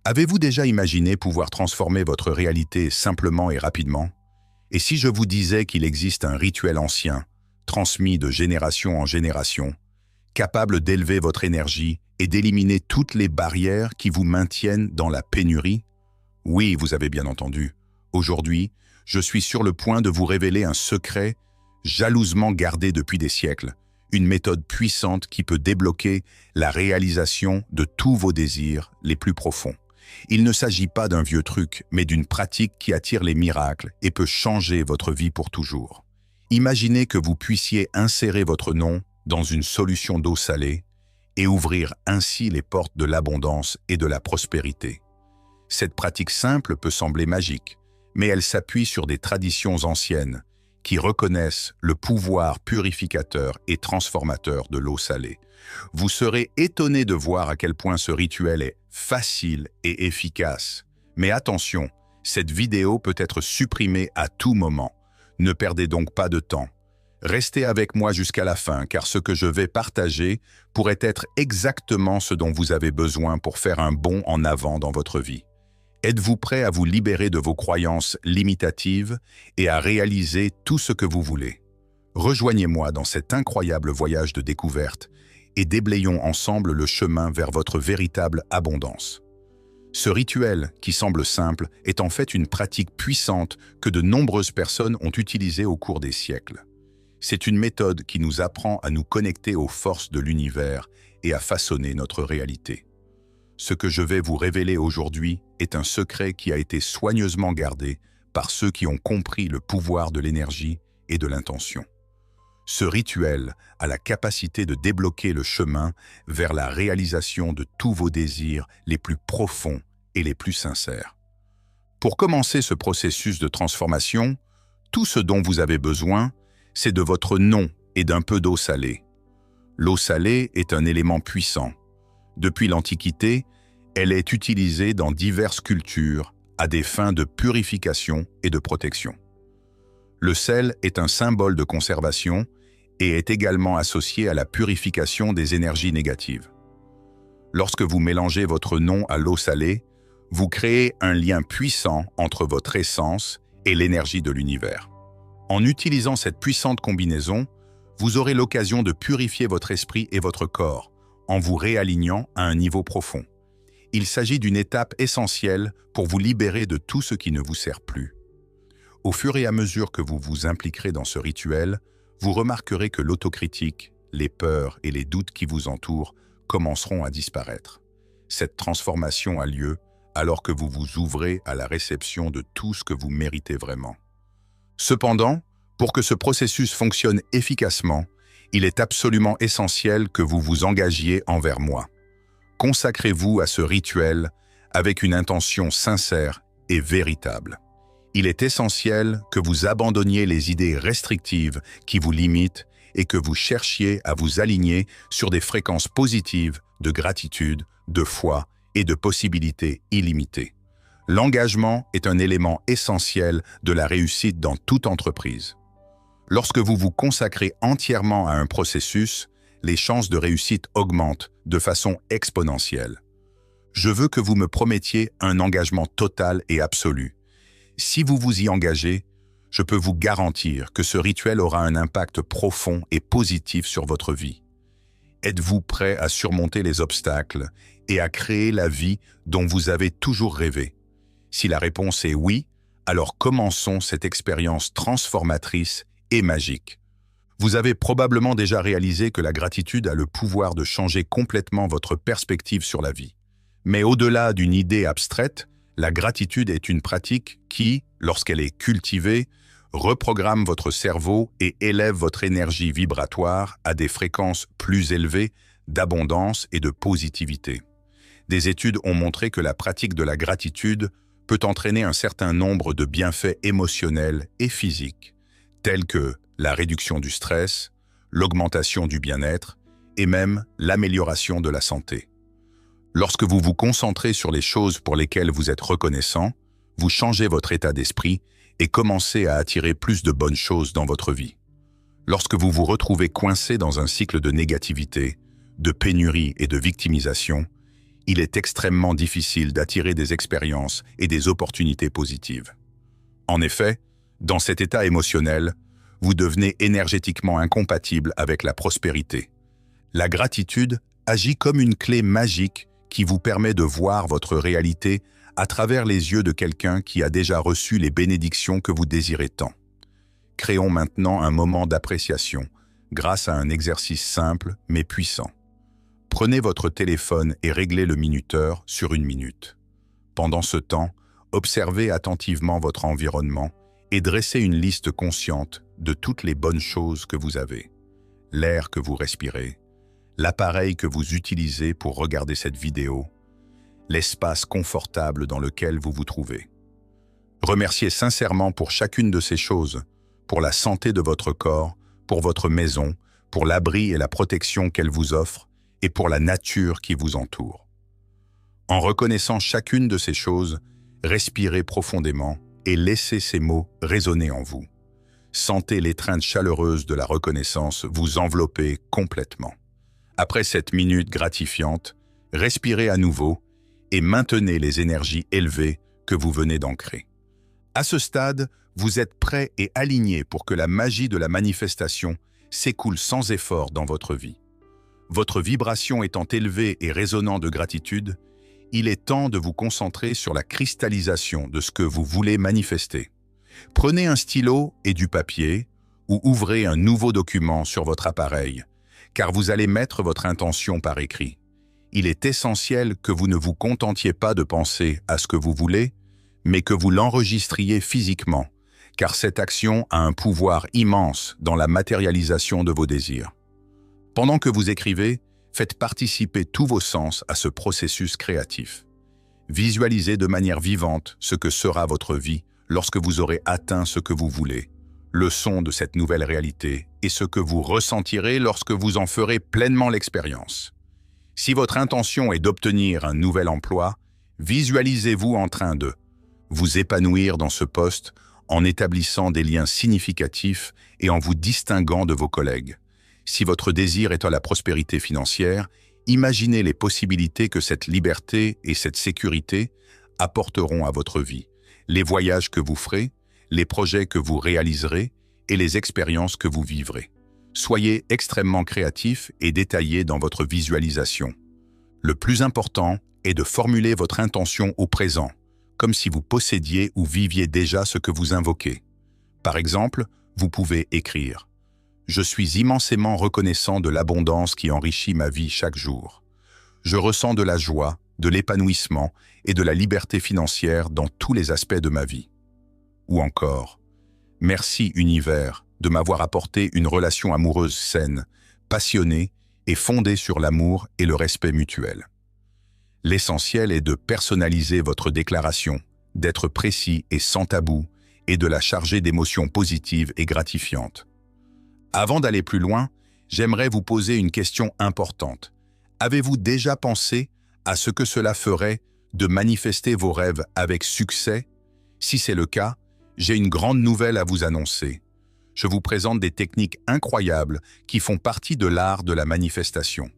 Avez-vous déjà imaginé pouvoir transformer votre réalité simplement et rapidement? Et si je vous disais qu'il existe un rituel ancien, transmis de génération en génération, capable d'élever votre énergie et d'éliminer toutes les barrières qui vous maintiennent dans la pénurie? Oui, vous avez bien entendu. Aujourd'hui, je suis sur le point de vous révéler un secret jalousement gardé depuis des siècles, une méthode puissante qui peut débloquer la réalisation de tous vos désirs les plus profonds. Il ne s'agit pas d'un vieux truc, mais d'une pratique qui attire les miracles et peut changer votre vie pour toujours. Imaginez que vous puissiez insérer votre nom dans une solution d'eau salée et ouvrir ainsi les portes de l'abondance et de la prospérité. Cette pratique simple peut sembler magique, mais elle s'appuie sur des traditions anciennes qui reconnaissent le pouvoir purificateur et transformateur de l'eau salée. Vous serez étonné de voir à quel point ce rituel est facile et efficace. Mais attention, cette vidéo peut être supprimée à tout moment. Ne perdez donc pas de temps. Restez avec moi jusqu'à la fin, car ce que je vais partager pourrait être exactement ce dont vous avez besoin pour faire un bond en avant dans votre vie. Êtes-vous prêt à vous libérer de vos croyances limitatives et à réaliser tout ce que vous voulez? Rejoignez-moi dans cet incroyable voyage de découverte et déblayons ensemble le chemin vers votre véritable abondance. Ce rituel, qui semble simple, est en fait une pratique puissante que de nombreuses personnes ont utilisée au cours des siècles. C'est une méthode qui nous apprend à nous connecter aux forces de l'univers et à façonner notre réalité. Ce que je vais vous révéler aujourd'hui est un secret qui a été soigneusement gardé par ceux qui ont compris le pouvoir de l'énergie et de l'intention. Ce rituel a la capacité de débloquer le chemin vers la réalisation de tous vos désirs les plus profonds et les plus sincères. Pour commencer ce processus de transformation, tout ce dont vous avez besoin, c'est de votre nom et d'un peu d'eau salée. L'eau salée est un élément puissant. Depuis l'Antiquité, elle est utilisée dans diverses cultures à des fins de purification et de protection. Le sel est un symbole de conservation et est également associé à la purification des énergies négatives. Lorsque vous mélangez votre nom à l'eau salée, vous créez un lien puissant entre votre essence et l'énergie de l'univers. En utilisant cette puissante combinaison, vous aurez l'occasion de purifier votre esprit et votre corps, en vous réalignant à un niveau profond. Il s'agit d'une étape essentielle pour vous libérer de tout ce qui ne vous sert plus. Au fur et à mesure que vous vous impliquerez dans ce rituel, vous remarquerez que l'autocritique, les peurs et les doutes qui vous entourent commenceront à disparaître. Cette transformation a lieu alors que vous vous ouvrez à la réception de tout ce que vous méritez vraiment. Cependant, pour que ce processus fonctionne efficacement, il est absolument essentiel que vous vous engagiez envers moi. Consacrez-vous à ce rituel avec une intention sincère et véritable. Il est essentiel que vous abandonniez les idées restrictives qui vous limitent et que vous cherchiez à vous aligner sur des fréquences positives de gratitude, de foi et de possibilités illimitées. L'engagement est un élément essentiel de la réussite dans toute entreprise. Lorsque vous vous consacrez entièrement à un processus, les chances de réussite augmentent de façon exponentielle. Je veux que vous me promettiez un engagement total et absolu. Si vous vous y engagez, je peux vous garantir que ce rituel aura un impact profond et positif sur votre vie. Êtes-vous prêt à surmonter les obstacles et à créer la vie dont vous avez toujours rêvé? Si la réponse est oui, alors commençons cette expérience transformatrice et magique. Vous avez probablement déjà réalisé que la gratitude a le pouvoir de changer complètement votre perspective sur la vie. Mais au-delà d'une idée abstraite, la gratitude est une pratique qui, lorsqu'elle est cultivée, reprogramme votre cerveau et élève votre énergie vibratoire à des fréquences plus élevées d'abondance et de positivité. Des études ont montré que la pratique de la gratitude peut entraîner un certain nombre de bienfaits émotionnels et physiques, tels que la réduction du stress, l'augmentation du bien-être et même l'amélioration de la santé. Lorsque vous vous concentrez sur les choses pour lesquelles vous êtes reconnaissant, vous changez votre état d'esprit et commencez à attirer plus de bonnes choses dans votre vie. Lorsque vous vous retrouvez coincé dans un cycle de négativité, de pénurie et de victimisation, il est extrêmement difficile d'attirer des expériences et des opportunités positives. En effet, dans cet état émotionnel, vous devenez énergétiquement incompatible avec la prospérité. La gratitude agit comme une clé magique qui vous permet de voir votre réalité à travers les yeux de quelqu'un qui a déjà reçu les bénédictions que vous désirez tant. Créons maintenant un moment d'appréciation grâce à un exercice simple mais puissant. Prenez votre téléphone et réglez le minuteur sur 1 minute. Pendant ce temps, observez attentivement votre environnement et dressez une liste consciente de toutes les bonnes choses que vous avez. L'air que vous respirez, l'appareil que vous utilisez pour regarder cette vidéo, l'espace confortable dans lequel vous vous trouvez. Remerciez sincèrement pour chacune de ces choses, pour la santé de votre corps, pour votre maison, pour l'abri et la protection qu'elle vous offre, et pour la nature qui vous entoure. En reconnaissant chacune de ces choses, respirez profondément et laissez ces mots résonner en vous. Sentez l'étreinte chaleureuse de la reconnaissance vous envelopper complètement. Après cette minute gratifiante, respirez à nouveau et maintenez les énergies élevées que vous venez d'ancrer. À ce stade, vous êtes prêt et aligné pour que la magie de la manifestation s'écoule sans effort dans votre vie. Votre vibration étant élevée et résonnant de gratitude, il est temps de vous concentrer sur la cristallisation de ce que vous voulez manifester. Prenez un stylo et du papier ou ouvrez un nouveau document sur votre appareil, car vous allez mettre votre intention par écrit. Il est essentiel que vous ne vous contentiez pas de penser à ce que vous voulez, mais que vous l'enregistriez physiquement, car cette action a un pouvoir immense dans la matérialisation de vos désirs. Pendant que vous écrivez, faites participer tous vos sens à ce processus créatif. Visualisez de manière vivante ce que sera votre vie lorsque vous aurez atteint ce que vous voulez, le son de cette nouvelle réalité et ce que vous ressentirez lorsque vous en ferez pleinement l'expérience. Si votre intention est d'obtenir un nouvel emploi, visualisez-vous en train de vous épanouir dans ce poste en établissant des liens significatifs et en vous distinguant de vos collègues. Si votre désir est à la prospérité financière, imaginez les possibilités que cette liberté et cette sécurité apporteront à votre vie, les voyages que vous ferez, les projets que vous réaliserez et les expériences que vous vivrez. Soyez extrêmement créatif et détaillé dans votre visualisation. Le plus important est de formuler votre intention au présent, comme si vous possédiez ou viviez déjà ce que vous invoquez. Par exemple, vous pouvez écrire « Je suis immensément reconnaissant de l'abondance qui enrichit ma vie chaque jour. Je ressens de la joie, de l'épanouissement et de la liberté financière dans tous les aspects de ma vie. » Ou encore « Merci univers de m'avoir apporté une relation amoureuse saine, passionnée et fondée sur l'amour et le respect mutuel. » L'essentiel est de personnaliser votre déclaration, d'être précis et sans tabou, et de la charger d'émotions positives et gratifiantes. Avant d'aller plus loin, j'aimerais vous poser une question importante. Avez-vous déjà pensé à ce que cela ferait de manifester vos rêves avec succès? Si c'est le cas, j'ai une grande nouvelle à vous annoncer. Je vous présente des techniques incroyables qui font partie de l'art de la manifestation.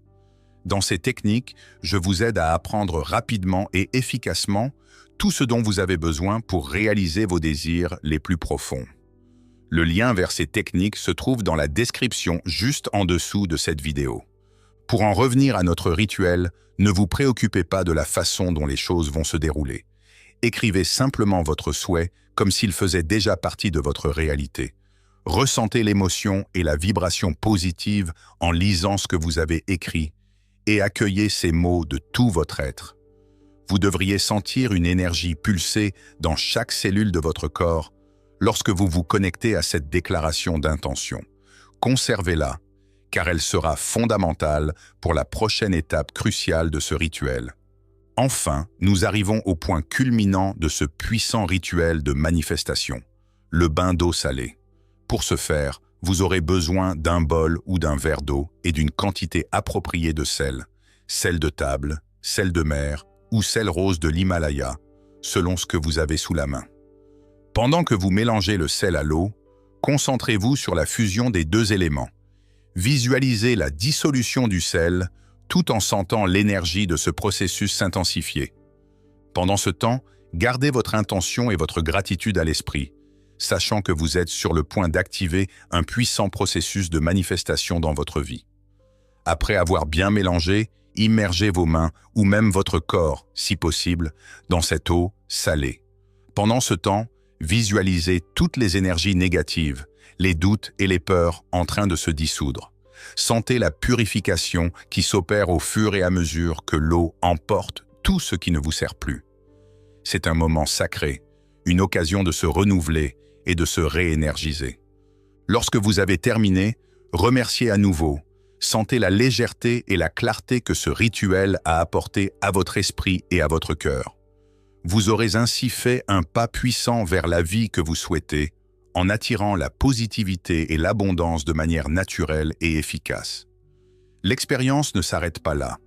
Dans ces techniques, je vous aide à apprendre rapidement et efficacement tout ce dont vous avez besoin pour réaliser vos désirs les plus profonds. Le lien vers ces techniques se trouve dans la description juste en dessous de cette vidéo. Pour en revenir à notre rituel, ne vous préoccupez pas de la façon dont les choses vont se dérouler. Écrivez simplement votre souhait comme s'il faisait déjà partie de votre réalité. Ressentez l'émotion et la vibration positive en lisant ce que vous avez écrit et accueillez ces mots de tout votre être. Vous devriez sentir une énergie pulser dans chaque cellule de votre corps lorsque vous vous connectez à cette déclaration d'intention. Conservez-la, car elle sera fondamentale pour la prochaine étape cruciale de ce rituel. Enfin, nous arrivons au point culminant de ce puissant rituel de manifestation, le bain d'eau salée. Pour ce faire, vous aurez besoin d'un bol ou d'un verre d'eau et d'une quantité appropriée de sel de table, sel de mer ou sel rose de l'Himalaya, selon ce que vous avez sous la main. Pendant que vous mélangez le sel à l'eau, concentrez-vous sur la fusion des deux éléments. Visualisez la dissolution du sel, tout en sentant l'énergie de ce processus s'intensifier. Pendant ce temps, gardez votre intention et votre gratitude à l'esprit, sachant que vous êtes sur le point d'activer un puissant processus de manifestation dans votre vie. Après avoir bien mélangé, immergez vos mains ou même votre corps, si possible, dans cette eau salée. Pendant ce temps, visualisez toutes les énergies négatives, les doutes et les peurs en train de se dissoudre. Sentez la purification qui s'opère au fur et à mesure que l'eau emporte tout ce qui ne vous sert plus. C'est un moment sacré, une occasion de se renouveler et de se réénergiser. Lorsque vous avez terminé, remerciez à nouveau. Sentez la légèreté et la clarté que ce rituel a apporté à votre esprit et à votre cœur. Vous aurez ainsi fait un pas puissant vers la vie que vous souhaitez, en attirant la positivité et l'abondance de manière naturelle et efficace. L'expérience ne s'arrête pas là.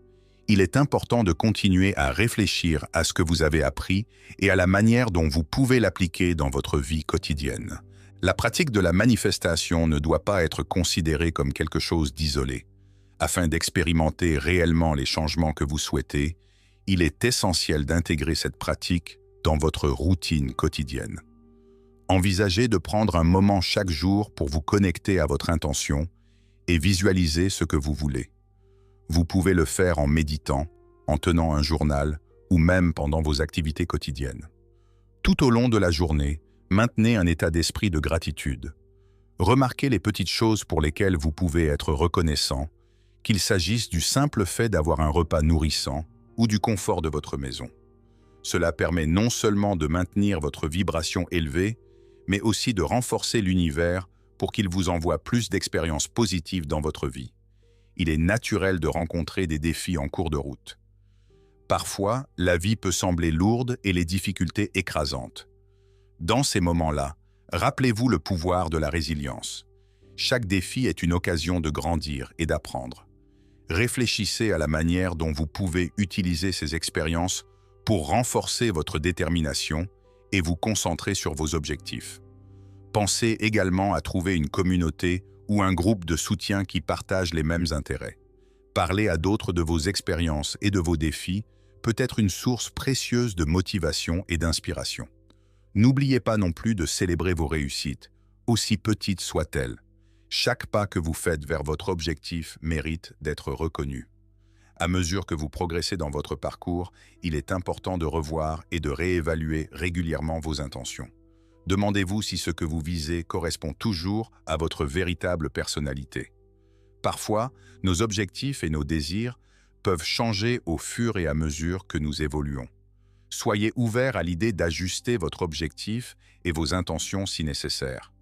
Il est important de continuer à réfléchir à ce que vous avez appris et à la manière dont vous pouvez l'appliquer dans votre vie quotidienne. La pratique de la manifestation ne doit pas être considérée comme quelque chose d'isolé. Afin d'expérimenter réellement les changements que vous souhaitez, il est essentiel d'intégrer cette pratique dans votre routine quotidienne. Envisagez de prendre un moment chaque jour pour vous connecter à votre intention et visualiser ce que vous voulez. Vous pouvez le faire en méditant, en tenant un journal ou même pendant vos activités quotidiennes. Tout au long de la journée, maintenez un état d'esprit de gratitude. Remarquez les petites choses pour lesquelles vous pouvez être reconnaissant, qu'il s'agisse du simple fait d'avoir un repas nourrissant ou du confort de votre maison. Cela permet non seulement de maintenir votre vibration élevée, mais aussi de renforcer l'univers pour qu'il vous envoie plus d'expériences positives dans votre vie. Il est naturel de rencontrer des défis en cours de route. Parfois, la vie peut sembler lourde et les difficultés écrasantes. Dans ces moments-là, rappelez-vous le pouvoir de la résilience. Chaque défi est une occasion de grandir et d'apprendre. Réfléchissez à la manière dont vous pouvez utiliser ces expériences pour renforcer votre détermination et vous concentrer sur vos objectifs. Pensez également à trouver une communauté ou un groupe de soutien qui partagent les mêmes intérêts. Parler à d'autres de vos expériences et de vos défis peut être une source précieuse de motivation et d'inspiration. N'oubliez pas non plus de célébrer vos réussites, aussi petites soient-elles. Chaque pas que vous faites vers votre objectif mérite d'être reconnu. À mesure que vous progressez dans votre parcours, il est important de revoir et de réévaluer régulièrement vos intentions. Demandez-vous si ce que vous visez correspond toujours à votre véritable personnalité. Parfois, nos objectifs et nos désirs peuvent changer au fur et à mesure que nous évoluons. Soyez ouvert à l'idée d'ajuster votre objectif et vos intentions si nécessaire.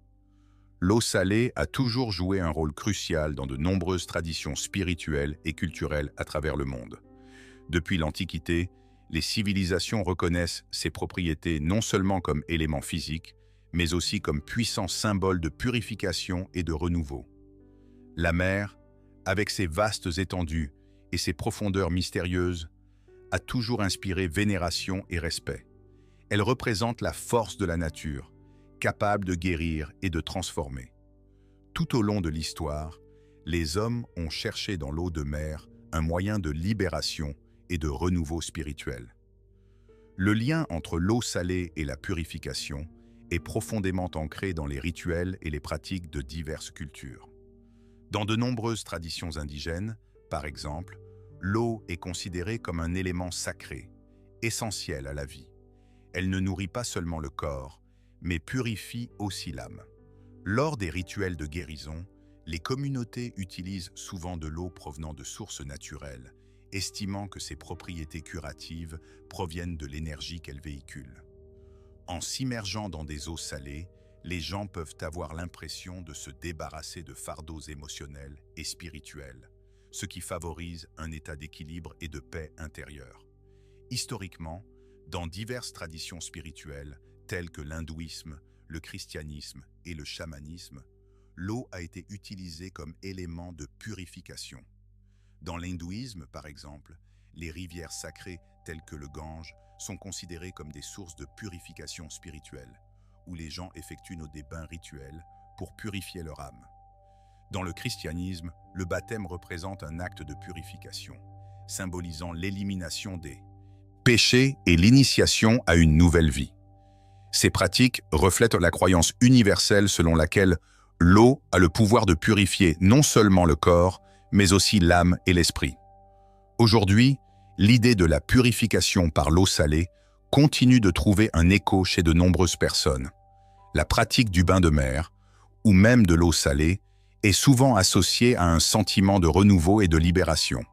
L'eau salée a toujours joué un rôle crucial dans de nombreuses traditions spirituelles et culturelles à travers le monde. Depuis l'Antiquité, les civilisations reconnaissent ses propriétés non seulement comme élément physique, mais aussi comme puissant symbole de purification et de renouveau. La mer, avec ses vastes étendues et ses profondeurs mystérieuses, a toujours inspiré vénération et respect. Elle représente la force de la nature, capable de guérir et de transformer. Tout au long de l'histoire, les hommes ont cherché dans l'eau de mer un moyen de libération et de renouveau spirituel. Le lien entre l'eau salée et la purification est profondément ancré dans les rituels et les pratiques de diverses cultures. Dans de nombreuses traditions indigènes, par exemple, l'eau est considérée comme un élément sacré, essentiel à la vie. Elle ne nourrit pas seulement le corps, mais purifie aussi l'âme. Lors des rituels de guérison, les communautés utilisent souvent de l'eau provenant de sources naturelles, estimant que ses propriétés curatives proviennent de l'énergie qu'elle véhicule. En s'immergeant dans des eaux salées, les gens peuvent avoir l'impression de se débarrasser de fardeaux émotionnels et spirituels, ce qui favorise un état d'équilibre et de paix intérieure. Historiquement, dans diverses traditions spirituelles, telles que l'hindouisme, le christianisme et le chamanisme, l'eau a été utilisée comme élément de purification. Dans l'hindouisme, par exemple, les rivières sacrées telles que le Gange sont considérées comme des sources de purification spirituelle, où les gens effectuent des bains rituels pour purifier leur âme. Dans le christianisme, le baptême représente un acte de purification, symbolisant l'élimination des péchés et l'initiation à une nouvelle vie. Ces pratiques reflètent la croyance universelle selon laquelle l'eau a le pouvoir de purifier non seulement le corps, mais aussi l'âme et l'esprit. Aujourd'hui, l'idée de la purification par l'eau salée continue de trouver un écho chez de nombreuses personnes. La pratique du bain de mer, ou même de l'eau salée, est souvent associée à un sentiment de renouveau et de libération.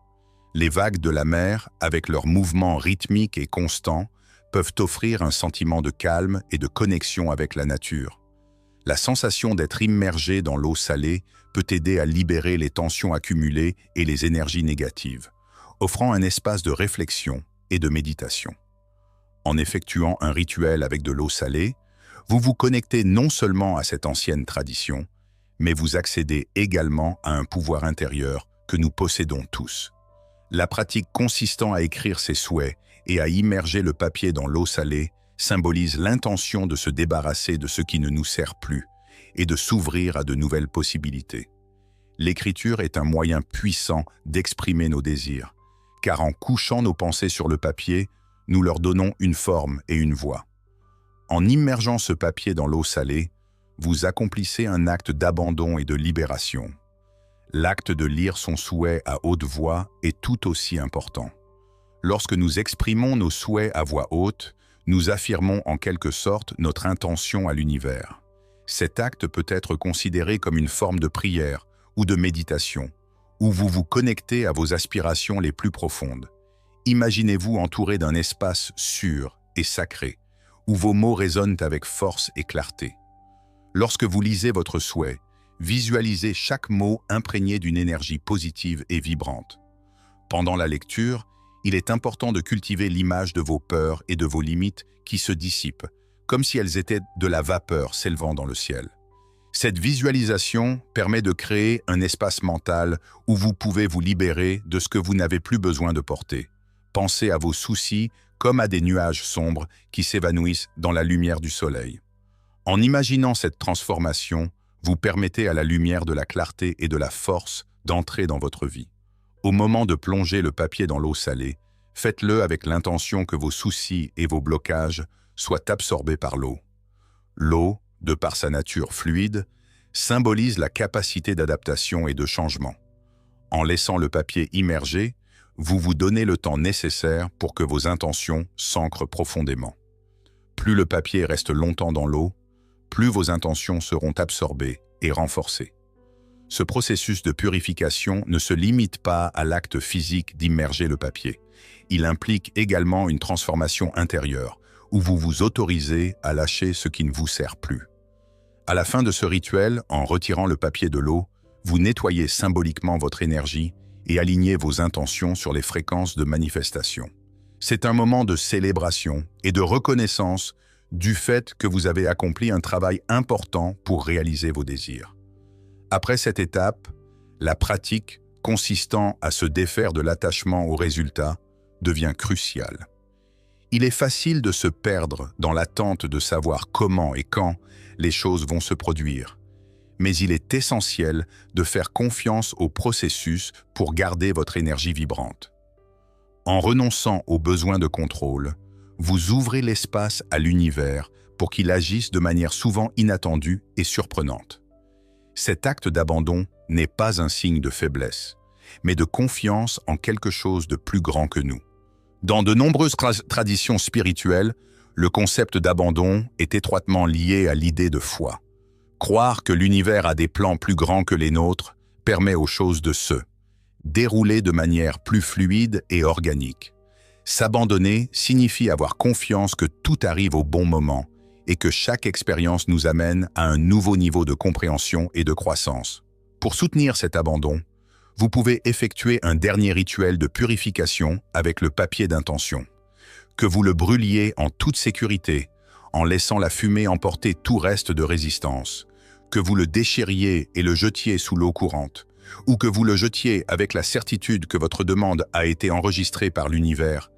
Les vagues de la mer, avec leurs mouvements rythmiques et constants, peuvent offrir un sentiment de calme et de connexion avec la nature. La sensation d'être immergé dans l'eau salée peut aider à libérer les tensions accumulées et les énergies négatives, offrant un espace de réflexion et de méditation. En effectuant un rituel avec de l'eau salée, vous vous connectez non seulement à cette ancienne tradition, mais vous accédez également à un pouvoir intérieur que nous possédons tous. La pratique consistant à écrire ses souhaits et à immerger le papier dans l'eau salée symbolise l'intention de se débarrasser de ce qui ne nous sert plus et de s'ouvrir à de nouvelles possibilités. L'écriture est un moyen puissant d'exprimer nos désirs, car en couchant nos pensées sur le papier, nous leur donnons une forme et une voix. En immergeant ce papier dans l'eau salée, vous accomplissez un acte d'abandon et de libération. L'acte de lire son souhait à haute voix est tout aussi important. Lorsque nous exprimons nos souhaits à voix haute, nous affirmons en quelque sorte notre intention à l'univers. Cet acte peut être considéré comme une forme de prière ou de méditation, où vous vous connectez à vos aspirations les plus profondes. Imaginez-vous entouré d'un espace sûr et sacré, où vos mots résonnent avec force et clarté. Lorsque vous lisez votre souhait, visualisez chaque mot imprégné d'une énergie positive et vibrante. Pendant la lecture, il est important de cultiver l'image de vos peurs et de vos limites qui se dissipent, comme si elles étaient de la vapeur s'élevant dans le ciel. Cette visualisation permet de créer un espace mental où vous pouvez vous libérer de ce que vous n'avez plus besoin de porter. Pensez à vos soucis comme à des nuages sombres qui s'évanouissent dans la lumière du soleil. En imaginant cette transformation, vous permettez à la lumière de la clarté et de la force d'entrer dans votre vie. Au moment de plonger le papier dans l'eau salée, faites-le avec l'intention que vos soucis et vos blocages soient absorbés par l'eau. L'eau, de par sa nature fluide, symbolise la capacité d'adaptation et de changement. En laissant le papier immergé, vous vous donnez le temps nécessaire pour que vos intentions s'ancrent profondément. Plus le papier reste longtemps dans l'eau, plus vos intentions seront absorbées et renforcées. Ce processus de purification ne se limite pas à l'acte physique d'immerger le papier. Il implique également une transformation intérieure, où vous vous autorisez à lâcher ce qui ne vous sert plus. À la fin de ce rituel, en retirant le papier de l'eau, vous nettoyez symboliquement votre énergie et alignez vos intentions sur les fréquences de manifestation. C'est un moment de célébration et de reconnaissance du fait que vous avez accompli un travail important pour réaliser vos désirs. Après cette étape, la pratique consistant à se défaire de l'attachement au résultat devient cruciale. Il est facile de se perdre dans l'attente de savoir comment et quand les choses vont se produire, mais il est essentiel de faire confiance au processus pour garder votre énergie vibrante. En renonçant au besoin de contrôle, vous ouvrez l'espace à l'univers pour qu'il agisse de manière souvent inattendue et surprenante. Cet acte d'abandon n'est pas un signe de faiblesse, mais de confiance en quelque chose de plus grand que nous. Dans de nombreuses traditions spirituelles, le concept d'abandon est étroitement lié à l'idée de foi. Croire que l'univers a des plans plus grands que les nôtres permet aux choses de se dérouler de manière plus fluide et organique. S'abandonner signifie avoir confiance que tout arrive au bon moment et que chaque expérience nous amène à un nouveau niveau de compréhension et de croissance. Pour soutenir cet abandon, vous pouvez effectuer un dernier rituel de purification avec le papier d'intention. Que vous le brûliez en toute sécurité, en laissant la fumée emporter tout reste de résistance. Que vous le déchiriez et le jetiez sous l'eau courante, ou que vous le jetiez avec la certitude que votre demande a été enregistrée par l'univers,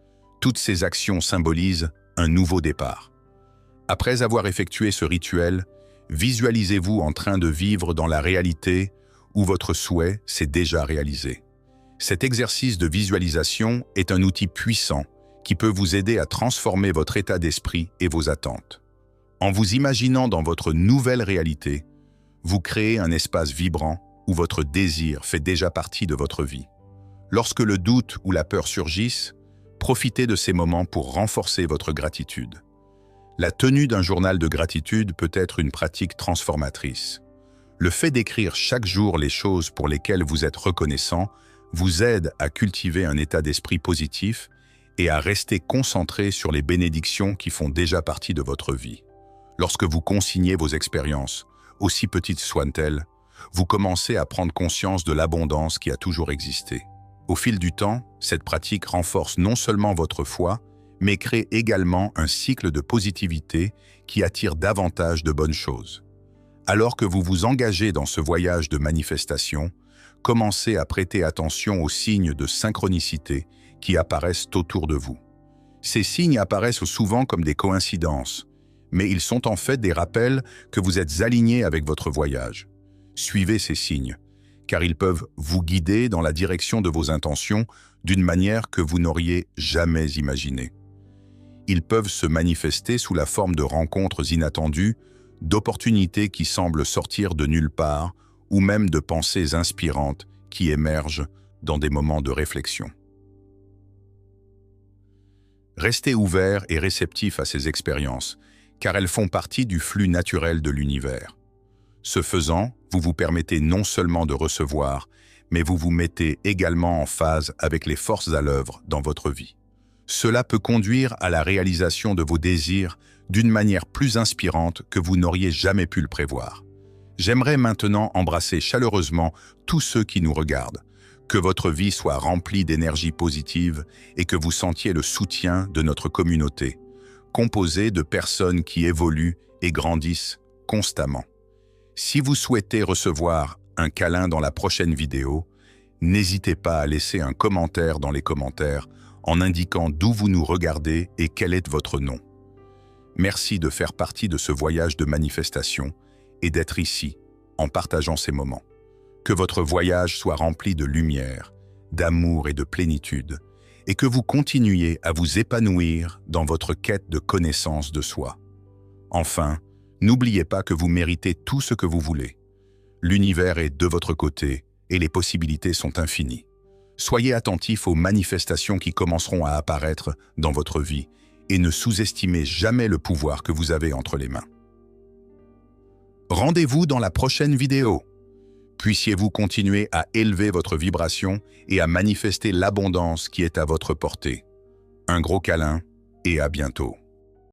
toutes ces actions symbolisent un nouveau départ. Après avoir effectué ce rituel, visualisez-vous en train de vivre dans la réalité où votre souhait s'est déjà réalisé. Cet exercice de visualisation est un outil puissant qui peut vous aider à transformer votre état d'esprit et vos attentes. En vous imaginant dans votre nouvelle réalité, vous créez un espace vibrant où votre désir fait déjà partie de votre vie. Lorsque le doute ou la peur surgissent, profitez de ces moments pour renforcer votre gratitude. La tenue d'un journal de gratitude peut être une pratique transformatrice. Le fait d'écrire chaque jour les choses pour lesquelles vous êtes reconnaissant vous aide à cultiver un état d'esprit positif et à rester concentré sur les bénédictions qui font déjà partie de votre vie. Lorsque vous consignez vos expériences, aussi petites soient-elles, vous commencez à prendre conscience de l'abondance qui a toujours existé. Au fil du temps, cette pratique renforce non seulement votre foi, mais crée également un cycle de positivité qui attire davantage de bonnes choses. Alors que vous vous engagez dans ce voyage de manifestation, commencez à prêter attention aux signes de synchronicité qui apparaissent autour de vous. Ces signes apparaissent souvent comme des coïncidences, mais ils sont en fait des rappels que vous êtes aligné avec votre voyage. Suivez ces signes, car ils peuvent vous guider dans la direction de vos intentions d'une manière que vous n'auriez jamais imaginée. Ils peuvent se manifester sous la forme de rencontres inattendues, d'opportunités qui semblent sortir de nulle part, ou même de pensées inspirantes qui émergent dans des moments de réflexion. Restez ouvert et réceptif à ces expériences, car elles font partie du flux naturel de l'univers. Ce faisant, vous vous permettez non seulement de recevoir, mais vous vous mettez également en phase avec les forces à l'œuvre dans votre vie. Cela peut conduire à la réalisation de vos désirs d'une manière plus inspirante que vous n'auriez jamais pu le prévoir. J'aimerais maintenant embrasser chaleureusement tous ceux qui nous regardent, que votre vie soit remplie d'énergie positive et que vous sentiez le soutien de notre communauté, composée de personnes qui évoluent et grandissent constamment. Si vous souhaitez recevoir un câlin dans la prochaine vidéo, n'hésitez pas à laisser un commentaire dans les commentaires en indiquant d'où vous nous regardez et quel est votre nom. Merci de faire partie de ce voyage de manifestation et d'être ici, en partageant ces moments. Que votre voyage soit rempli de lumière, d'amour et de plénitude, et que vous continuiez à vous épanouir dans votre quête de connaissance de soi. Enfin, n'oubliez pas que vous méritez tout ce que vous voulez. L'univers est de votre côté et les possibilités sont infinies. Soyez attentifs aux manifestations qui commenceront à apparaître dans votre vie et ne sous-estimez jamais le pouvoir que vous avez entre les mains. Rendez-vous dans la prochaine vidéo. Puissiez-vous continuer à élever votre vibration et à manifester l'abondance qui est à votre portée. Un gros câlin et à bientôt.